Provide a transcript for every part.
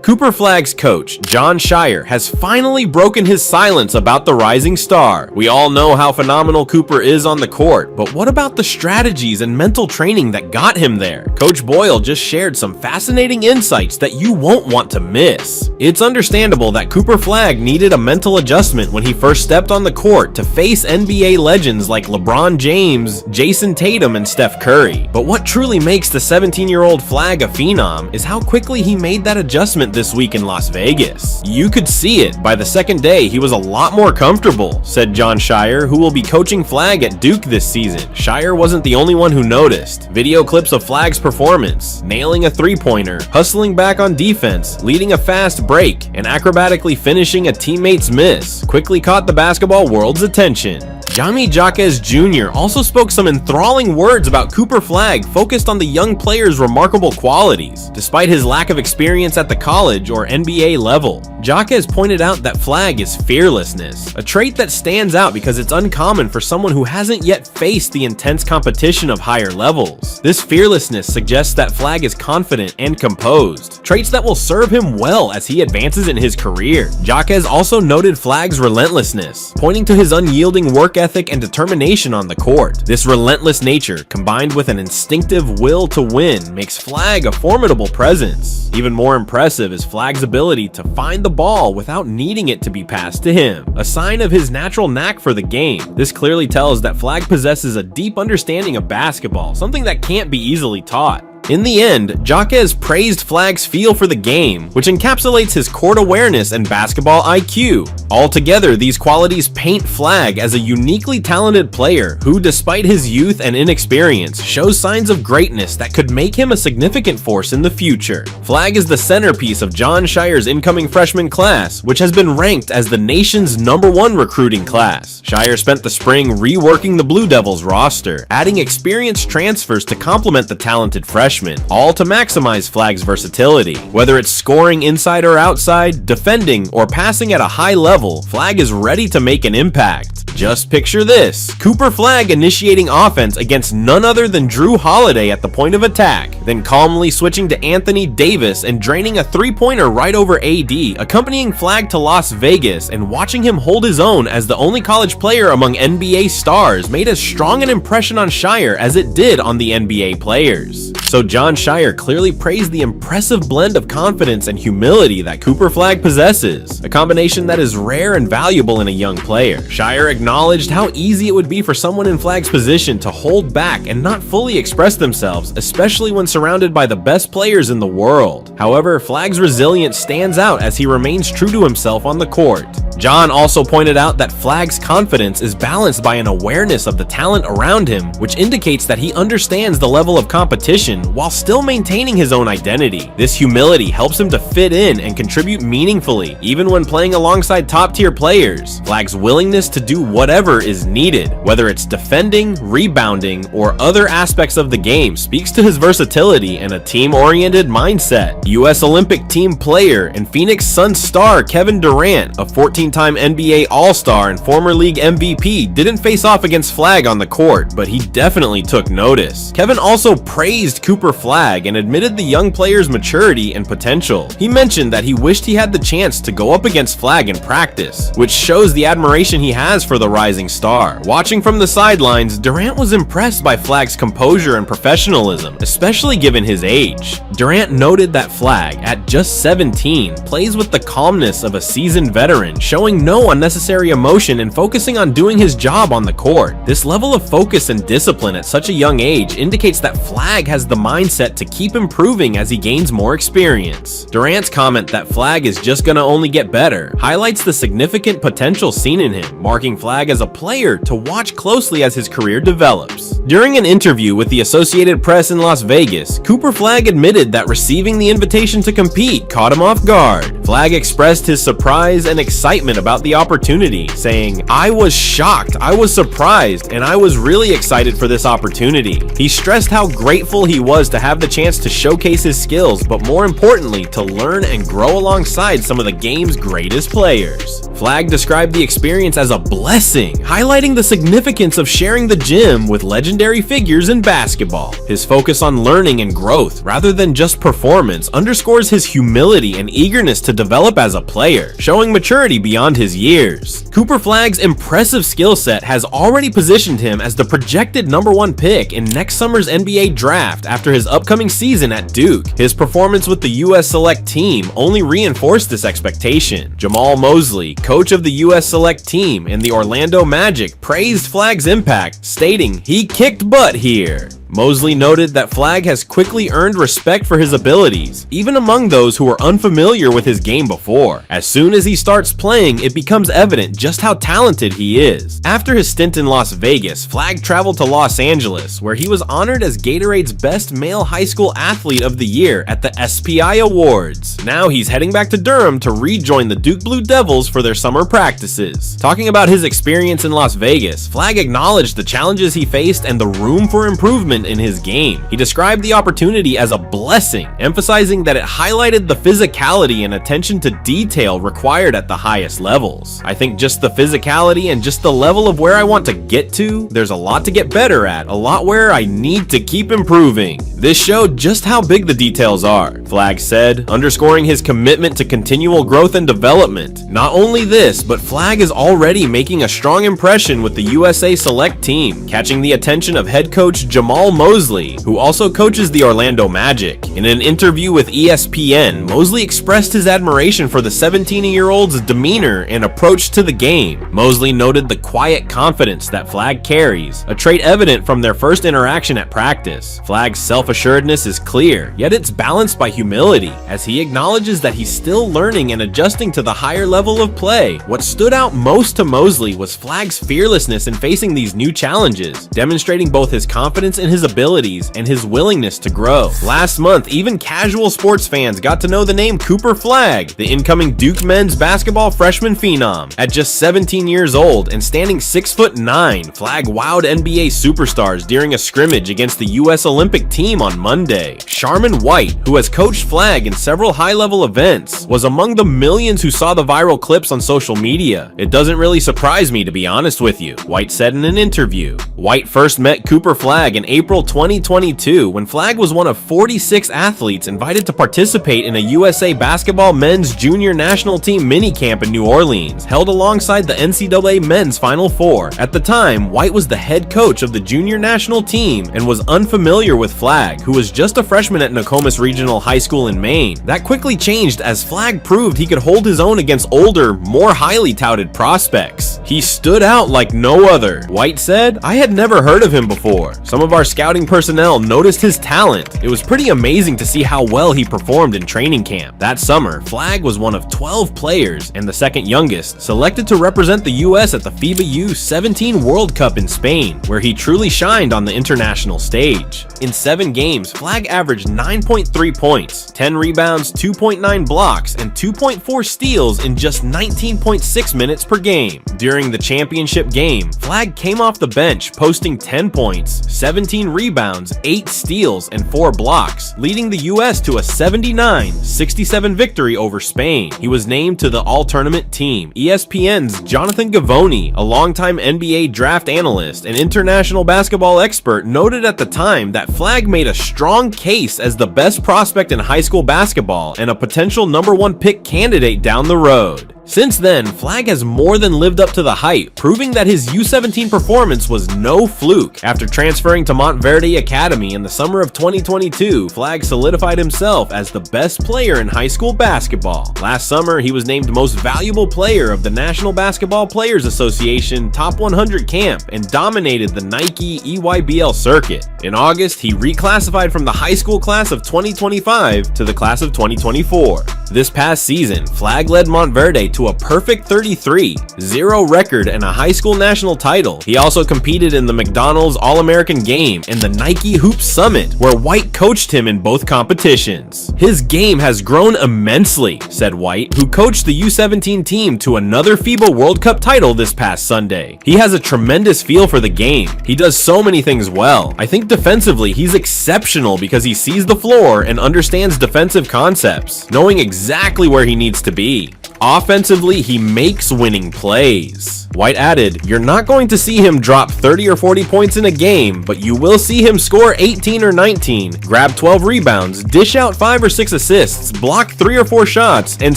Cooper Flagg's coach, Jon Scheyer, has finally broken his silence about the rising star. We all know how phenomenal Cooper is on the court, but what about the strategies and mental training that got him there? Coach Boyle just shared some fascinating insights that you won't want to miss. It's understandable that Cooper Flagg needed a mental adjustment when he first stepped on the court to face NBA legends like LeBron James, Jason Tatum, and Steph Curry. But what truly makes the 17-year-old Flagg a phenom is how quickly he made that adjustment this week in Las Vegas. You could see it. By the second day, he was a lot more comfortable, said Jon Scheyer, who will be coaching Flagg at Duke this season. Scheyer wasn't the only one who noticed. Video clips of Flagg's performance, nailing a three-pointer, hustling back on defense, leading a fast break, and acrobatically finishing a teammate's miss, quickly caught the basketball world's attention. Jaime Jaquez Jr. also spoke some enthralling words about Cooper Flagg, focused on the young player's remarkable qualities. Despite his lack of experience at the college or NBA level, Jaquez pointed out that Flagg is fearlessness, a trait that stands out because it's uncommon for someone who hasn't yet faced the intense competition of higher levels. This fearlessness suggests that Flagg is confident and composed, traits that will serve him well as he advances in his career. Jaquez also noted Flagg's relentlessness, pointing to his unyielding work ethic and determination on the court. This relentless nature, combined with an instinctive will to win, makes Flagg a formidable presence. Even more impressive is Flagg's ability to find the ball without needing it to be passed to him, a sign of his natural knack for the game. This clearly tells that Flagg possesses a deep understanding of basketball, something that can't be easily taught. In the end, Jaquez praised Flagg's feel for the game, which encapsulates his court awareness and basketball IQ. Altogether, these qualities paint Flagg as a uniquely talented player who, despite his youth and inexperience, shows signs of greatness that could make him a significant force in the future. Flagg is the centerpiece of Jon Scheyer's incoming freshman class, which has been ranked as the nation's #1 recruiting class. Scheyer spent the spring reworking the Blue Devils roster, adding experienced transfers to complement the talented freshmen, all to maximize Flagg's versatility. Whether it's scoring inside or outside, defending, or passing at a high level, Flagg is ready to make an impact. Just picture this: Cooper Flagg initiating offense against none other than Jrue Holiday at the point of attack, then calmly switching to Anthony Davis and draining a three-pointer right over AD, accompanying Flagg to Las Vegas and watching him hold his own as the only college player among NBA stars made as strong an impression on Scheyer as it did on the NBA players. So Jon Scheyer clearly praised the impressive blend of confidence and humility that Cooper Flagg possesses, a combination that is rare and valuable in a young player. Scheyer acknowledged how easy it would be for someone in Flagg's position to hold back and not fully express themselves, especially when surrounded by the best players in the world. However, Flagg's resilience stands out as he remains true to himself on the court. Jon also pointed out that Flagg's confidence is balanced by an awareness of the talent around him, which indicates that he understands the level of competition while still maintaining his own identity. This humility helps him to fit in and contribute meaningfully, even when playing alongside top-tier players. Flagg's willingness to do whatever is needed, whether it's defending, rebounding, or other aspects of the game, speaks to his versatility and a team-oriented mindset. U.S. Olympic team player and Phoenix Suns star Kevin Durant, a 14-time NBA All-Star and former league MVP, didn't face off against Flagg on the court, but he definitely took notice. Kevin also praised Cooper Flagg and admitted the young player's maturity and potential. He mentioned that he wished he had the chance to go up against Flagg in practice, which shows the admiration he has for the rising star. Watching from the sidelines, Durant was impressed by Flagg's composure and professionalism, especially given his age. Durant noted that Flagg, at just 17, plays with the calmness of a seasoned veteran, showing no unnecessary emotion and focusing on doing his job on the court. This level of focus and discipline at such a young age indicates that Flagg has the mindset to keep improving as he gains more experience. Durant's comment that Flagg is just gonna only get better highlights the significant potential seen in him, marking Flagg as a player to watch closely as his career develops. During an interview with the Associated Press in Las Vegas, Cooper Flagg admitted that receiving the invitation to compete caught him off guard. Flagg expressed his surprise and excitement excitement about the opportunity, saying, "I was shocked, I was surprised, and I was really excited for this opportunity." He stressed how grateful he was to have the chance to showcase his skills, but more importantly, to learn and grow alongside some of the game's greatest players. Flagg described the experience as a blessing, highlighting the significance of sharing the gym with legendary figures in basketball. His focus on learning and growth, rather than just performance, underscores his humility and eagerness to develop as a player, showing maturity beyond his years. Cooper Flagg's impressive skill set has already positioned him as the projected #1 pick in next summer's NBA draft after his upcoming season at Duke. His performance with the U.S. Select Team only reinforced this expectation. Jamahl Mosley, coach of the U.S. Select Team and the Orlando Magic, praised Flagg's impact, stating, "He kicked butt here." Mosley noted that Flagg has quickly earned respect for his abilities, even among those who were unfamiliar with his game before. As soon as he starts playing, it becomes evident just how talented he is. After his stint in Las Vegas, Flagg traveled to Los Angeles, where he was honored as Gatorade's Best Male High School Athlete of the Year at the SPI Awards. Now he's heading back to Durham to rejoin the Duke Blue Devils for their summer practices. Talking about his experience in Las Vegas, Flagg acknowledged the challenges he faced and the room for improvement in his game. He described the opportunity as a blessing, emphasizing that it highlighted the physicality and attention to detail required at the highest levels. "I think just the physicality and just the level of where I want to get to, there's a lot to get better at, a lot where I need to keep improving. This showed just how big the details are," Flagg said, underscoring his commitment to continual growth and development. Not only this, but Flagg is already making a strong impression with the USA Select Team, catching the attention of head coach Jamahl Mosley, who also coaches the Orlando Magic. In an interview with ESPN, Mosley expressed his admiration for the 17-year-old's demeanor and approach to the game. Mosley noted the quiet confidence that Flagg carries, a trait evident from their first interaction at practice. Flagg's self-assuredness is clear, yet it's balanced by humility, as he acknowledges that he's still learning and adjusting to the higher level of play. What stood out most to Mosley was Flagg's fearlessness in facing these new challenges, demonstrating both his confidence in his abilities and his willingness to grow. Last month, even casual sports fans got to know the name Cooper Flagg, the incoming Duke men's basketball freshman phenom. At just 17 years old and standing 6'9", Flagg wowed NBA superstars during a scrimmage against the U.S. Olympic team on Monday. Sharman White, who has coached Flagg in several high-level events, was among the millions who saw the viral clips on social media. "It doesn't really surprise me, to be honest with you," White said in an interview. White first met Cooper Flagg in April 2022 when Flagg was one of 46 athletes invited to participate in a USA Basketball Men's Junior National Team minicamp in New Orleans, held alongside the NCAA Men's Final Four. At the time, White was the head coach of the Junior National Team and was unfamiliar with Flagg, who was just a freshman at Nokomis Regional High School in Maine. That quickly changed as Flagg proved he could hold his own against older, more highly touted prospects. "He stood out like no other," White said. "I had never heard of him before. Some of our scouting personnel noticed his talent. It was pretty amazing to see how well he performed in training camp." That summer, Flagg was one of 12 players and the second youngest selected to represent the U.S. at the FIBA U17 World Cup in Spain, where he truly shined on the international stage. In 7 games, Flagg averaged 9.3 points, 10 rebounds, 2.9 blocks, and 2.4 steals in just 19.6 minutes per game. During the championship game, Flagg came off the bench, posting 10 points, 17 rebounds, 8 steals, and 4 blocks, leading the U.S. to a 79-67 victory over Spain. He was named to the All-Tournament team. ESPN's Jonathan Givony, a longtime NBA draft analyst and international basketball expert, noted at the time that Flagg made a strong case as the best prospect in high school basketball and a potential #1 pick candidate down the road. Since then, Flagg has more than lived up to the hype, proving that his U17 performance was no fluke. After transferring to Montverde Academy in the summer of 2022, Flagg solidified himself as the best player in high school basketball. Last summer, he was named Most Valuable Player of the National Basketball Players Association Top 100 camp and dominated the Nike EYBL circuit. In August, he reclassified from the high school class of 2025 to the class of 2024. This past season, Flagg led Montverde to a perfect 33-0 record and a high school national title. He also competed in the McDonald's All-American Game and the Nike Hoop Summit, where White coached him in both competitions. His game has grown immensely, said White, who coached the U17 team to another FIBA World Cup title this past Sunday. He has a tremendous feel for the game. He does so many things well. I think defensively, he's exceptional because he sees the floor and understands defensive concepts, knowing exactly where he needs to be. Offensively, he makes winning plays. White added, "You're not going to see him drop 30 or 40 points in a game, but you will see him score 18 or 19, grab 12 rebounds, dish out 5 or 6 assists, block 3 or 4 shots, and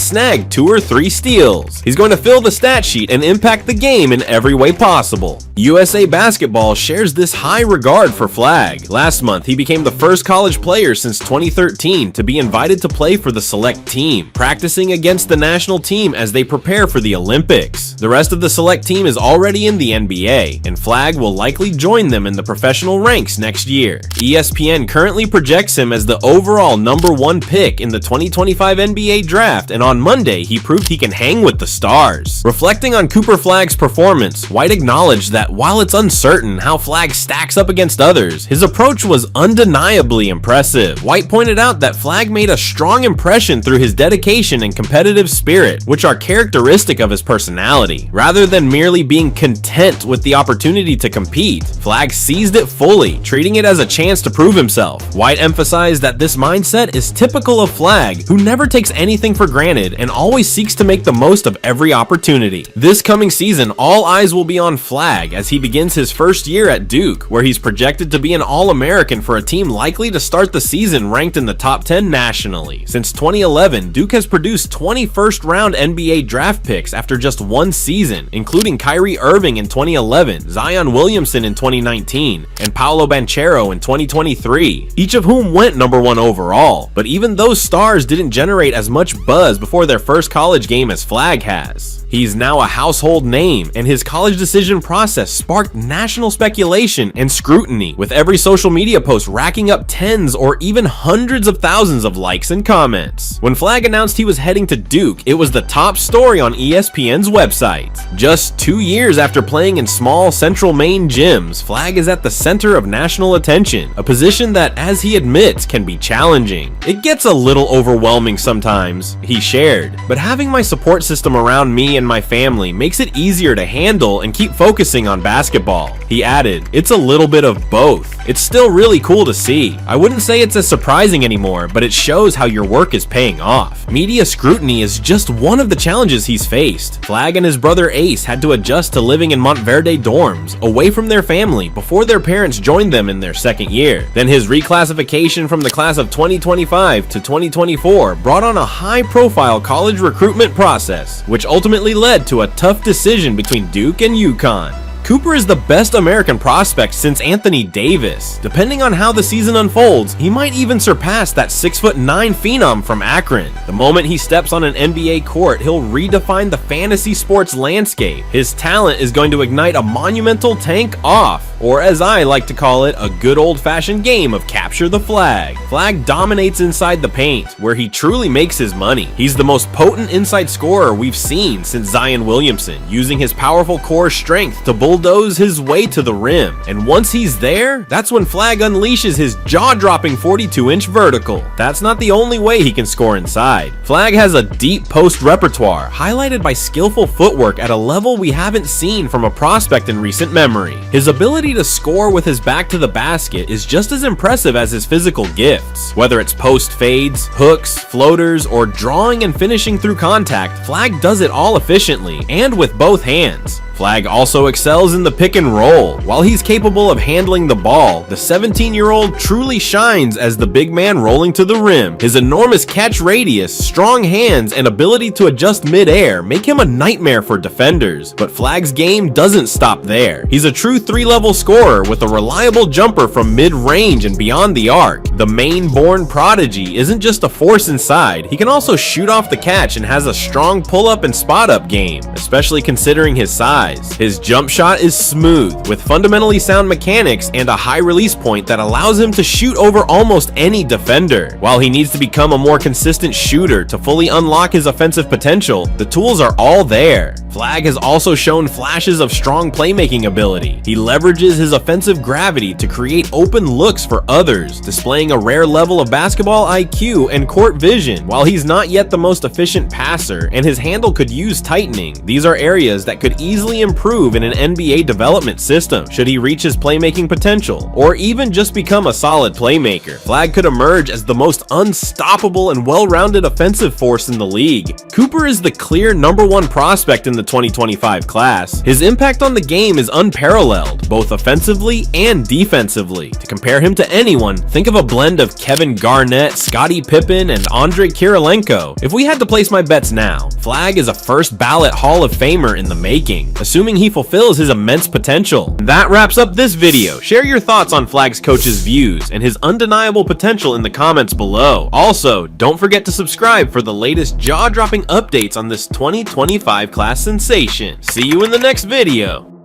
snag 2 or 3 steals. He's going to fill the stat sheet and impact the game in every way possible." USA Basketball shares this high regard for Flagg. Last month, he became the first college player since 2013 to be invited to play for the select team, practicing against the national team as they prepare for the Olympics. The rest of the select team is already in the NBA, and Flagg will likely join them in the professional ranks next year. ESPN currently projects him as the overall #1 pick in the 2025 NBA draft, and on Monday, he proved he can hang with the stars. Reflecting on Cooper Flagg's performance, White acknowledged that while it's uncertain how Flagg stacks up against others, his approach was undeniably impressive. White pointed out that Flagg made a strong impression through his dedication and competitive spirit, which are characteristic of his personality. Rather than merely being content with the opportunity to compete, Flagg seized it fully, treating it as a chance to prove himself. White emphasized that this mindset is typical of Flagg, who never takes anything for granted and always seeks to make the most of every opportunity. This coming season, all eyes will be on Flagg as he begins his first year at Duke, where he's projected to be an All-American for a team likely to start the season ranked in the top 10 nationally. Since 2011, Duke has produced 20 first-round NBA draft picks after just one season, including Kyrie Irving in 2011, Zion Williamson in 2019, and Paolo Banchero in 2023, each of whom went #1 overall. But even those stars didn't generate as much buzz before their first college game as Flagg has. He's now a household name, and his college decision process sparked national speculation and scrutiny, with every social media post racking up tens or even hundreds of thousands of likes and comments. When Flagg announced he was heading to Duke, it was the top story on ESPN's website. Just 2 years after playing in small central Maine gyms, Flagg is at the center of national attention, a position that, as he admits, can be challenging. "It gets a little overwhelming sometimes," he shared, "but having my support system around me and my family makes it easier to handle and keep focusing on basketball." He added, "It's a little bit of both. It's still really cool to see. I wouldn't say it's as surprising anymore, but it shows how your work is paying off." Media scrutiny is just one of the challenges he's faced. Flagg and his brother Ace had to adjust to living in Montverde dorms, away from their family, before their parents joined them in their second year. Then his reclassification from the class of 2025 to 2024 brought on a high-profile college recruitment process, which ultimately led to a tough decision between Duke and UConn. Cooper is the best American prospect since Anthony Davis. Depending on how the season unfolds, he might even surpass that 6'9" phenom from Akron. The moment he steps on an NBA court, he'll redefine the fantasy sports landscape. His talent is going to ignite a monumental tank-off, or as I like to call it, a good old-fashioned game of capture the flag. Flagg dominates inside the paint, where he truly makes his money. He's the most potent inside scorer we've seen since Zion Williamson, using his powerful core strength to bulldoze his way to the rim. And once he's there, that's when Flagg unleashes his jaw-dropping 42-inch vertical. That's not the only way he can score inside. Flagg has a deep post repertoire, highlighted by skillful footwork at a level we haven't seen from a prospect in recent memory. His ability to score with his back to the basket is just as impressive as his physical gifts. Whether it's post fades, hooks, floaters, or drawing and finishing through contact, Flagg does it all efficiently and with both hands. Flagg also excels in the pick and roll. While he's capable of handling the ball, the 17-year-old truly shines as the big man rolling to the rim. His enormous catch radius, strong hands, and ability to adjust mid-air make him a nightmare for defenders. But Flagg's game doesn't stop there. He's a true 3-level scorer with a reliable jumper from mid-range and beyond the arc. The Maine-born prodigy isn't just a force inside, he can also shoot off the catch and has a strong pull-up and spot-up game, especially considering his size. size. His jump shot is smooth, with fundamentally sound mechanics and a high release point that allows him to shoot over almost any defender. While he needs to become a more consistent shooter to fully unlock his offensive potential, the tools are all there. Flagg has also shown flashes of strong playmaking ability. He leverages his offensive gravity to create open looks for others, displaying a rare level of basketball IQ and court vision. While he's not yet the most efficient passer and his handle could use tightening, these are areas that could easily improve in an NBA development system should he reach his playmaking potential, or even just become a solid playmaker. Flagg could emerge as the most unstoppable and well-rounded offensive force in the league. Cooper is the clear #1 prospect in the 2025 class. His impact on the game is unparalleled, both offensively and defensively. To compare him to anyone, think of a blend of Kevin Garnett, Scottie Pippen, and Andrei Kirilenko. If we had to place my bets now, Flagg is a first ballot Hall of Famer in the making, assuming he fulfills his immense potential. And that wraps up this video. Share your thoughts on Flagg's coach's views and his undeniable potential in the comments below. Also, don't forget to subscribe for the latest jaw-dropping updates on this 2025 class sensation. See you in the next video.